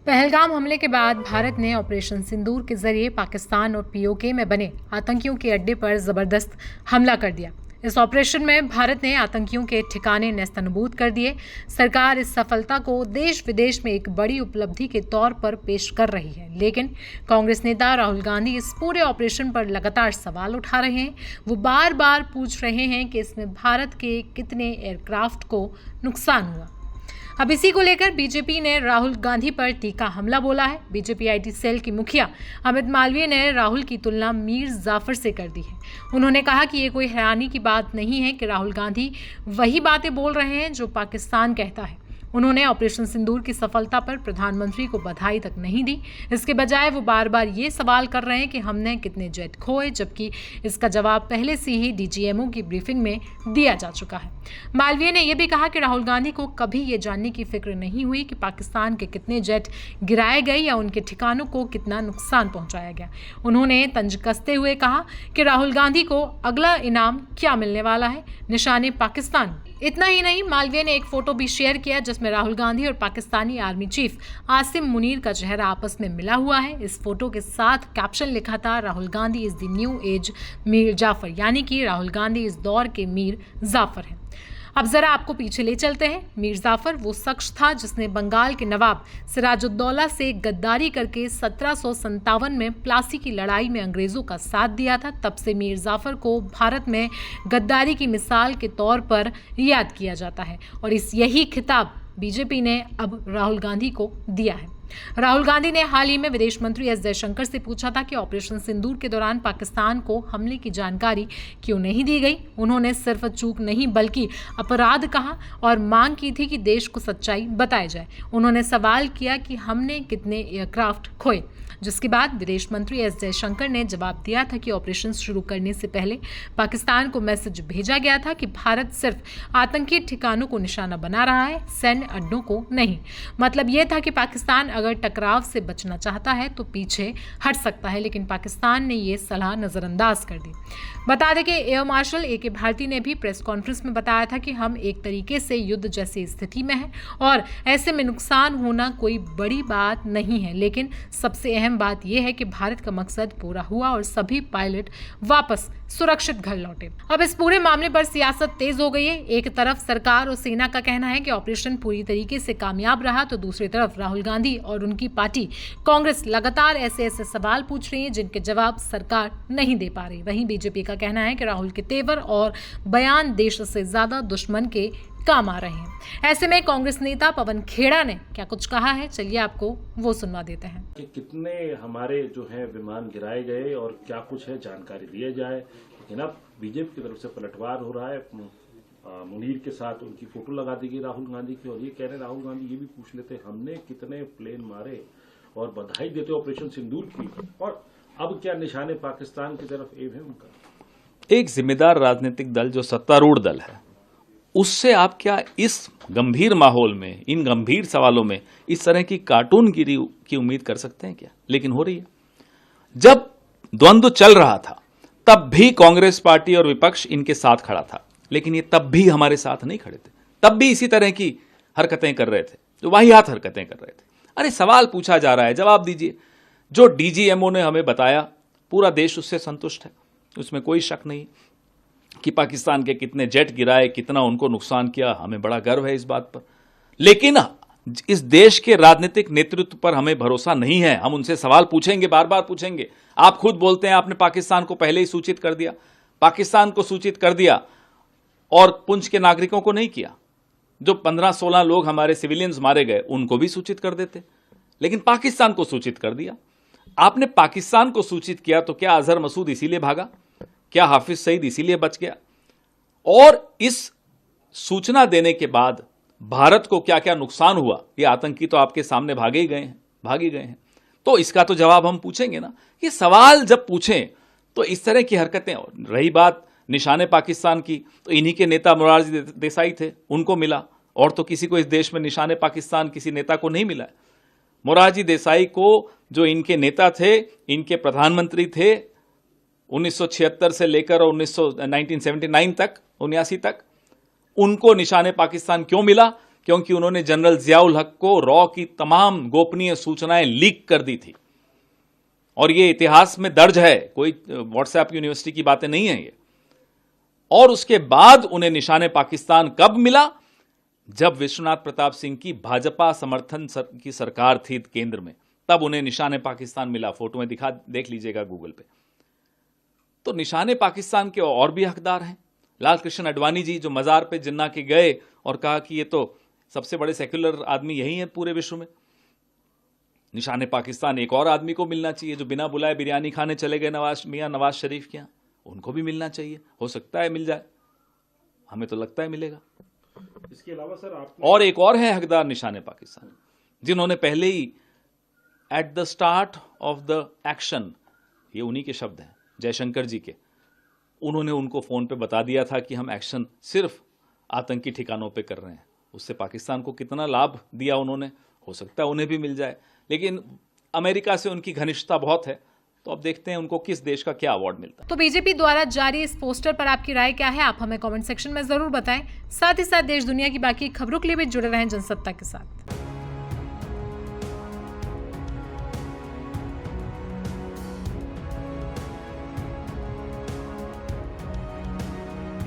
पहलगाम हमले के बाद भारत ने ऑपरेशन सिंदूर के जरिए पाकिस्तान और पीओके में बने आतंकियों के अड्डे पर जबरदस्त हमला कर दिया। इस ऑपरेशन में भारत ने आतंकियों के ठिकाने नेस्तनाबूद कर दिए। सरकार इस सफलता को देश विदेश में एक बड़ी उपलब्धि के तौर पर पेश कर रही है, लेकिन कांग्रेस नेता राहुल गांधी इस पूरे ऑपरेशन पर लगातार सवाल उठा रहे हैं। वो बार बार पूछ रहे हैं कि इसमें भारत के कितने एयरक्राफ्ट को नुकसान हुआ। अब इसी को लेकर बीजेपी ने राहुल गांधी पर तीखा हमला बोला है। बीजेपी आईटी सेल की मुखिया अमित मालवीय ने राहुल की तुलना मीर जाफर से कर दी है। उन्होंने कहा कि ये कोई हैरानी की बात नहीं है कि राहुल गांधी वही बातें बोल रहे हैं जो पाकिस्तान कहता है। उन्होंने ऑपरेशन सिंदूर की सफलता पर प्रधानमंत्री को बधाई तक नहीं दी। इसके बजाय वो बार बार ये सवाल कर रहे हैं कि हमने कितने जेट खोए, जबकि इसका जवाब पहले से ही डीजीएमओ की ब्रीफिंग में दिया जा चुका है। मालवीय ने यह भी कहा कि राहुल गांधी को कभी ये जानने की फिक्र नहीं हुई कि पाकिस्तान के कितने जेट गिराए गए या उनके ठिकानों को कितना नुकसान पहुंचाया गया। उन्होंने तंज कसते हुए कहा कि राहुल गांधी को अगला इनाम क्या मिलने वाला है, निशाने पाकिस्तान। इतना ही नहीं, मालवीय ने एक फोटो भी शेयर किया जिसमें राहुल गांधी और पाकिस्तानी आर्मी चीफ आसिम मुनीर का चेहरा आपस में मिला हुआ है। इस फोटो के साथ कैप्शन लिखा था, Rahul Gandhi is the new age Mir Jafar, यानी कि राहुल गांधी इस दौर के मीर जाफर हैं। अब जरा आपको पीछे ले चलते हैं। मीर जाफर वो शख्स था जिसने बंगाल के नवाब सिराजुद्दौला से गद्दारी करके 1757 में प्लासी की लड़ाई में अंग्रेजों का साथ दिया था। तब से मीर जाफर को भारत में गद्दारी की मिसाल के तौर पर याद किया जाता है और यही खिताब बीजेपी ने अब राहुल गांधी को दिया है। राहुल गांधी ने हाल ही में विदेश मंत्री एस जयशंकर से पूछा था कि ऑपरेशन सिंदूर के दौरान पाकिस्तान को हमले की जानकारी क्यों नहीं दी गई। उन्होंने सिर्फ चूक नहीं बल्कि अपराध कहा और मांग की थी कि देश को सच्चाई बताई जाए। उन्होंने सवाल किया कि हमने कितने एयरक्राफ्ट खोए, जिसके बाद विदेश मंत्री एस जयशंकर ने जवाब दिया था कि ऑपरेशन शुरू करने से पहले पाकिस्तान को मैसेज भेजा गया था कि भारत सिर्फ आतंकी ठिकानों को निशाना बना रहा है, सैन्य अड्डों को नहीं। मतलब यह था कि पाकिस्तान अगर टकराव से बचना चाहता है तो पीछे हट सकता है, लेकिन पाकिस्तान ने यह सलाह नजरअंदाज कर दी। बता दें कि एयर मार्शल ए.के. भारती ने भी प्रेस कॉन्फ्रेंस में बताया था कि हम एक तरीके से युद्ध जैसी स्थिति में हैं और ऐसे में नुकसान होना कोई बड़ी बात नहीं है, लेकिन सबसे अहम बात यह है कि भारत का मकसद पूरा हुआ और सभी पायलट वापस सुरक्षित घर लौटे। अब इस पूरे मामले पर सियासत तेज हो गई है। एक तरफ सरकार और सेना का कहना है कि ऑपरेशन पूरी तरीके से कामयाब रहा, तो दूसरी तरफ राहुल गांधी और उनकी पार्टी कांग्रेस लगातार ऐसे सवाल पूछ रही है जिनके जवाब सरकार नहीं दे पा रही। वहीं बीजेपी का कहना है कि राहुल के तेवर और बयान देश से ज्यादा दुश्मन के काम आ रहे हैं। ऐसे में कांग्रेस नेता पवन खेड़ा ने क्या कुछ कहा है, चलिए आपको वो सुनवा देते हैं। कि कितने हमारे जो है विमान गिराए गए और क्या कुछ है जानकारी दिया जाए। लेकिन अब बीजेपी की तरफ से पलटवार हो रहा है। मुनीर के साथ उनकी फोटो लगा दी गई राहुल गांधी की और ये कह रहे राहुल गांधी ये भी पूछ लेते हमने कितने प्लेन मारे और बधाई देते ऑपरेशन सिंदूर की, और अब क्या निशाने पाकिस्तान की तरफ एम है उनका। एक जिम्मेदार राजनीतिक दल जो सत्तारूढ़ दल है, उससे आप क्या इस गंभीर माहौल में, इन गंभीर सवालों में इस तरह की कार्टूनगिरी की उम्मीद कर सकते हैं क्या? लेकिन हो रही है। जब द्वंद्व चल रहा था तब भी कांग्रेस पार्टी और विपक्ष इनके साथ खड़ा था, लेकिन ये तब भी हमारे साथ नहीं खड़े थे। तब भी इसी तरह की हरकतें कर रहे थे, जो वाहियात हरकतें कर रहे थे। अरे सवाल पूछा जा रहा है, जवाब दीजिए। जो डीजीएमओ ने हमें बताया, पूरा देश उससे संतुष्ट है, उसमें कोई शक नहीं कि पाकिस्तान के कितने जेट गिराए, कितना उनको नुकसान किया, हमें बड़ा गर्व है इस बात पर। लेकिन इस देश के राजनीतिक नेतृत्व पर हमें भरोसा नहीं है। हम उनसे सवाल पूछेंगे, बार बार पूछेंगे। आप खुद बोलते हैं आपने पाकिस्तान को पहले ही सूचित कर दिया। पाकिस्तान को सूचित कर दिया और पुंछ के नागरिकों को नहीं किया। जो 15-16 लोग हमारे सिविलियंस मारे गए उनको भी सूचित कर देते, लेकिन पाकिस्तान को सूचित कर दिया। आपने पाकिस्तान को सूचित किया तो क्या अजहर मसूद इसीलिए भागा? क्या हाफिज सईद इसीलिए बच गया? और इस सूचना देने के बाद भारत को क्या क्या नुकसान हुआ, ये आतंकी तो आपके सामने भाग ही गए हैं। तो इसका तो जवाब हम पूछेंगे ना। ये सवाल जब पूछें तो इस तरह की हरकतें। रही बात निशाने पाकिस्तान की, तो इन्हीं के नेता मोरारजी देसाई थे, उनको मिला, और तो किसी को इस देश में निशाने पाकिस्तान किसी नेता को नहीं मिला। मोरारजी देसाई को, जो इनके नेता थे, इनके प्रधानमंत्री थे 1976 से लेकर 1979 तक, 79 तक, उनको निशाने पाकिस्तान क्यों मिला? क्योंकि उन्होंने जनरल जियाउल हक को रॉ की तमाम गोपनीय सूचनाएं लीक कर दी थी। और ये इतिहास में दर्ज है, कोई व्हाट्सएप यूनिवर्सिटी की बातें नहीं है ये। और उसके बाद उन्हें निशाने पाकिस्तान कब मिला? जब विश्वनाथ प्रताप सिंह की भाजपा समर्थन की सरकार थी केंद्र में, तब उन्हें निशाने पाकिस्तान मिला। फोटो में देख लीजिएगा गूगल पे। तो निशाने पाकिस्तान के और भी हकदार हैं। लाल कृष्ण आडवाणी जी जो मजार पे जिन्ना के गए और कहा कि ये तो सबसे बड़े सेक्युलर आदमी यही है पूरे विश्व में। निशाने पाकिस्तान एक और आदमी को मिलना चाहिए जो बिना बुलाए बिरयानी खाने चले गए मियां नवाज शरीफ के यहाँ, उनको भी मिलना चाहिए। हो सकता है मिल जाए, हमें तो लगता है मिलेगा। इसके अलावा सर और एक और है हकदार निशाने पाकिस्तान, जिन्होंने पहले ही at the start of the action, ये उन्हीं के शब्द हैं जयशंकर जी के, उन्होंने उनको फोन पे बता दिया था कि हम एक्शन सिर्फ आतंकी ठिकानों पे कर रहे हैं। उससे पाकिस्तान को कितना लाभ दिया उन्होंने, हो सकता है उन्हें भी मिल जाए। लेकिन अमेरिका से उनकी घनिष्ठता बहुत है, तो अब देखते हैं उनको किस देश का क्या अवार्ड मिलता है। तो बीजेपी द्वारा जारी इस पोस्टर पर आपकी राय क्या है? आप हमें कमेंट सेक्शन में जरूर बताएं। साथ ही साथ देश दुनिया की बाकी खबरों के लिए भी जुड़े रहें जनसत्ता के साथ।